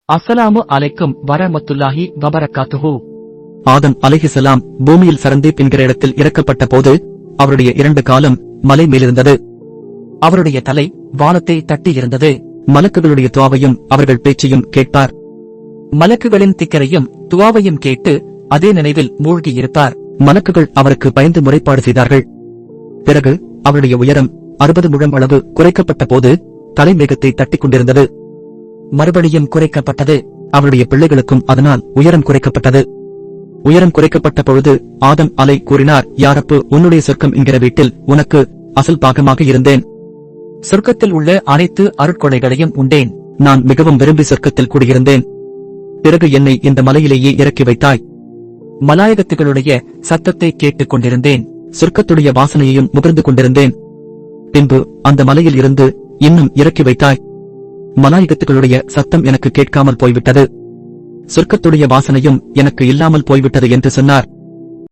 அஸ்ஸலாமு அலைக்கும் வரமத்துல்லாஹி வபரகாத்துஹு. ஆதம் அலைஹிஸ்ஸலாம் பூமியில் சரந்தீப் என்கிற இடத்தில் இறக்கப்பட்ட போது அவருடைய 2 காலம் மலை மேலிருந்தது. அவருடைய தலை வானத்தை தட்டியிருந்தது. மலக்குகளுடைய துவாவையும் அவர்கள் பேச்சையும் கேட்பார். மலக்குகளின் திக்கரையும் துவாவையும் கேட்டு அதே நினைவில் மூழ்கியிருப்பார். மலக்குகள் அவருக்கு பயந்து முறைப்பாடு செய்தார்கள். பிறகு அவருடைய உயரம் 60 முழம் அளவு குறைக்கப்பட்ட போது தலைமேகத்தை தட்டிக் கொண்டிருந்தது. மறுபடியும் குறைக்கப்பட்டது. அவருடைய பிள்ளைகளுக்கும் அதனால் உயரம் குறைக்கப்பட்டது. உயரம் குறைக்கப்பட்ட பொழுது ஆதம் அலை கூறினார், யா ரப்பு, உன்னுடைய சொர்க்கம் என்கிற வீட்டில் உனக்கு அசல் பாகமாக இருந்தேன். சொர்க்கத்தில் உள்ள அனைத்து அருட்கொடைகளையும் உண்டேன். நான் மிகவும் விரும்பி சொர்க்கத்தில் கூடியிருந்தேன். பிறகு என்னை இந்த மலையிலேயே இறக்கி வைத்தாய். மலாயகத்துகளுடைய சத்தத்தை கேட்டுக் கொண்டிருந்தேன். சொர்க்கத்துடைய வாசனையையும் முகர்ந்து கொண்டிருந்தேன். பின்பு அந்த மலையில் இருந்து இன்னும் இறக்கி வைத்தாய். மலாயகத்துகளுடைய சத்தம் எனக்கு கேட்காமல் போய்விட்டது. சொர்க்கத்துடைய வாசனையும் எனக்கு இல்லாமல் போய்விட்டது என்று சொன்னார்.